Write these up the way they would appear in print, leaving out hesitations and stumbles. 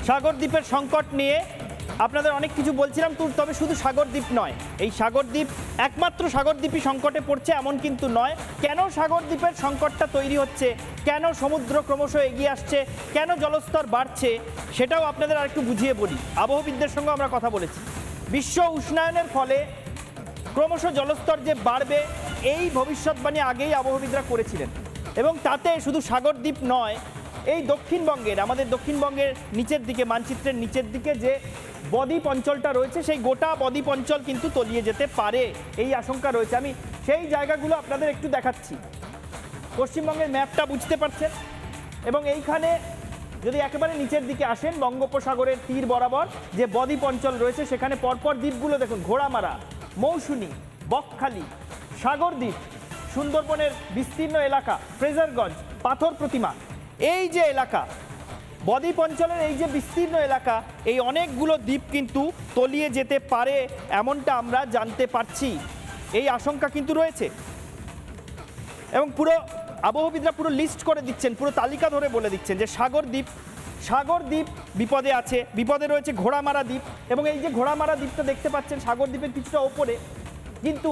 সাগরদ্বীপের সংকট নিয়ে আপনাদের অনেক কিছু বলছিলাম, তবে শুধু সাগরদ্বীপ নয়, এই সাগরদ্বীপ একমাত্র সাগরদ্বীপই সংকটে পড়ছে এমন কিন্তু নয়। কেন সাগরদ্বীপের সংকটটা তৈরি হচ্ছে, কেন সমুদ্র ক্রমশ এগিয়ে আসছে, কেন জলস্তর বাড়ছে, সেটাও আপনাদের আরেকটু বুঝিয়ে বলি। আবহবিদদের সঙ্গে আমরা কথা বলেছি। বিশ্ব উষ্ণায়নের ফলে ক্রমশ জলস্তর যে বাড়বে এই ভবিষ্যৎবাণী আগেই আবহবিদরা করেছিলেন, এবং তাতে শুধু সাগরদ্বীপ নয়, এই দক্ষিণবঙ্গের আমাদের দক্ষিণবঙ্গের নিচের দিকে, মানচিত্রের নিচের দিকে যে বদ্বীপ অঞ্চলটা রয়েছে সেই গোটা বদ্বীপ অঞ্চল কিন্তু তলিয়ে যেতে পারে, এই আশঙ্কা রয়েছে। আমি সেই জায়গাগুলো আপনাদের একটু দেখাচ্ছি। পশ্চিমবঙ্গের ম্যাপটা বুঝতে পারছেন, এবং এইখানে যদি একেবারে নিচের দিকে আসেন বঙ্গোপসাগরের তীর বরাবর যে বদ্বীপ অঞ্চল রয়েছে সেখানে পরপর দ্বীপগুলো দেখুন, ঘোড়ামারা, মৌসুনী, বকখালি, সাগরদ্বীপ, সুন্দরবনের বিস্তীর্ণ এলাকা, ফ্রেজারগঞ্জ, পাথর প্রতিমা, এই যে এলাকা বদ্বীপ অঞ্চলের এই যে বিস্তীর্ণ এলাকা, এই অনেকগুলো দ্বীপ কিন্তু তলিয়ে যেতে পারে এমনটা আমরা জানতে পারছি। এই আশঙ্কা কিন্তু রয়েছে, এবং পুরো আবহবিদরা পুরো লিস্ট করে দিচ্ছেন, পুরো তালিকা ধরে বলে দিচ্ছেন যে সাগরদ্বীপ বিপদে আছে, বিপদে রয়েছে ঘোড়ামারা দ্বীপ, এবং এই যে ঘোড়ামারা দ্বীপটা দেখতে পাচ্ছেন সাগরদ্বীপের কিছুটা ওপরে, কিন্তু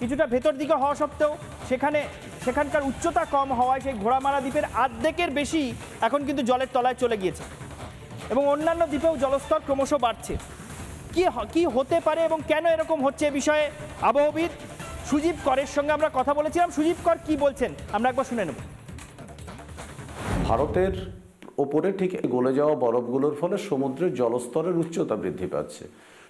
কিছুটা ভেতর দিকে হওয়া সত্ত্বেও সেখানকার উচ্চতা কম হওয়ায় সেই ঘোড়ামারা দ্বীপের অর্ধেকের বেশি এখন কিন্তু জলের তলায় চলে গিয়েছে, এবং অন্যান্য দ্বীপেও জলস্তর ক্রমশ বাড়ছে। কি হতে পারে এবং কেন এরকম হচ্ছে এ বিষয়ে আবহবিদ সুজীব করের সঙ্গে আমরা কথা বলেছিলাম। সুজীব কর কি বলছেন আমরা একবার শুনে নেব। ভারতের ওপরে ঠিক গলে যাওয়া বরফগুলোর ফলে সমুদ্রের জলস্তরের উচ্চতা বৃদ্ধি পাচ্ছে।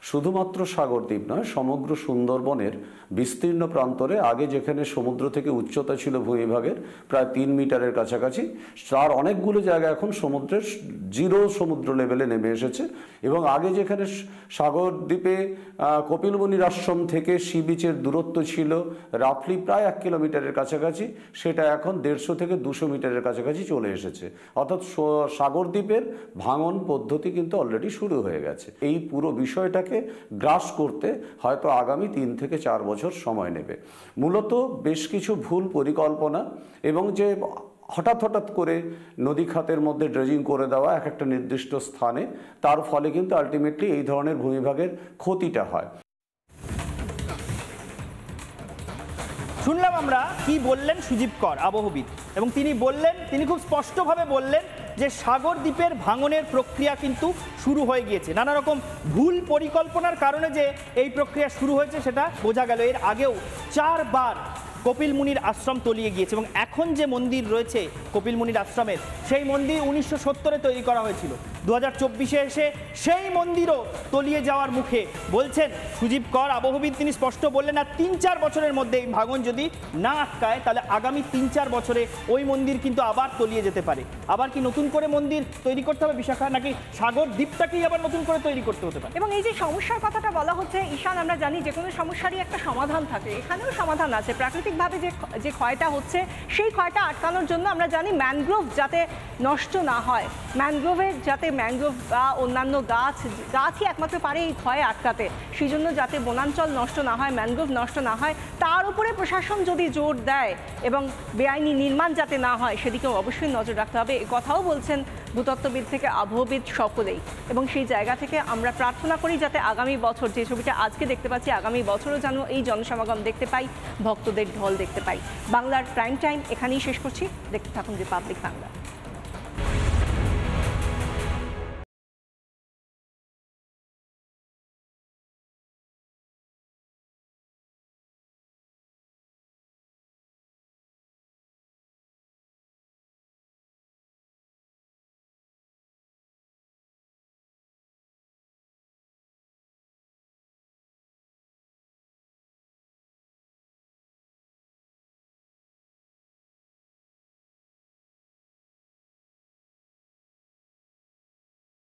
শুধুমাত্র সাগরদ্বীপ নয়, সমগ্র সুন্দরবনের বিস্তীর্ণ প্রান্তরে আগে যেখানে সমুদ্র থেকে উচ্চতা ছিল ভূমিভাগের প্রায় 3 মিটারের কাছাকাছি, তার অনেকগুলো জায়গা এখন সমুদ্রের জিরো সমুদ্র লেভেলে নেমে এসেছে। এবং আগে যেখানে সাগরদ্বীপে কপিলমুনির আশ্রম থেকে সি বিচের দূরত্ব ছিল রাফলি প্রায় 1 কিলোমিটারের কাছাকাছি, সেটা এখন 150 থেকে 200 মিটারের কাছাকাছি চলে এসেছে। অর্থাৎ সাগরদ্বীপের ভাঙন পদ্ধতি কিন্তু অলরেডি শুরু হয়ে গেছে। এই পুরো বিষয়টাকে গ্রাস করতে হয়তো আগামী 3 থেকে 4 বছর সময় নেবে। মূলত বেশ কিছু ভুল পরিকল্পনা এবং যে হঠাৎ করে নদী খাতের মধ্যে ড্রেজিং করে দেওয়া এক একটা নির্দিষ্ট স্থানে, তার ফলে কিন্তু আলটিমেটলি এই ধরনের ভূমিভাগের ক্ষতিটা হয়। শুনলাম আমরা কি বললেন সুজীব কর আবহবিদ, এবং তিনি খুব স্পষ্টভাবে বললেন যে সাগরদ্বীপের ভাঙনের প্রক্রিয়া কিন্তু শুরু হয়ে গিয়েছে। নানা রকম ভুল পরিকল্পনার কারণে যে এই প্রক্রিয়া শুরু হয়েছে সেটা বোঝা গেল। এর আগেও 4 বার কপিলমুনির আশ্রম তলিয়ে গিয়েছে, এবং এখন যে মন্দির রয়েছে কপিলমুনির আশ্রমের, সেই মন্দির 1970-এ তৈরি করা হয়েছিল। 2024-এ এসে সেই মন্দিরও তলিয়ে যাওয়ার মুখে। বলছেন সুজীব কর আবহবিদ, তিনি স্পষ্ট বললেন আর 3-4 বছরের মধ্যে এই ভাঙন যদি না আটকায় তাহলে আগামী 3-4 বছরে ওই মন্দির কিন্তু আবার তলিয়ে যেতে পারে। আবার কি নতুন করে মন্দির তৈরি করতে হবে বিশাখা, নাকি সাগরদ্বীপটাকেই আবার নতুন করে তৈরি করতে হতে পারে? এবং এই যে সমস্যার কথাটা বলা হচ্ছে ঈশান, আমরা জানি যে কোনো সমস্যারই একটা সমাধান থাকে, এখানেও সমাধান আছে। প্রাকৃতিকভাবে যে ক্ষয়টা হচ্ছে সেই ক্ষয়টা আটকানোর জন্য আমরা জানি ম্যানগ্রোভ যাতে নষ্ট না হয়, ম্যানগ্রোভ বা অন্যান্য গাছই একমাত্র পারে এই ক্ষয় আটকাতে। সেই জন্য যাতে বনাঞ্চল নষ্ট না হয়, ম্যানগ্রোভ নষ্ট না হয়, তার উপরে প্রশাসন যদি জোর দেয় এবং বেআইনি নির্মাণ যাতে না হয় সেদিকেও অবশ্যই নজর রাখতে হবে। এ কথাও বলছেন ভূতত্ত্ববিদ থেকে আবহবিদ সকলেই। এবং সেই জায়গা থেকে আমরা প্রার্থনা করি যাতে আগামী বছর, যে ছবিটা আজকে দেখতে পাচ্ছি, আগামী বছরও যেন এই জনসমাগম দেখতে পাই, ভক্তদের ঢল দেখতে পাই। বাংলার প্রাইম টাইম এখানেই শেষ করছি। দেখতে থাকুন রিপাবলিক বাংলা।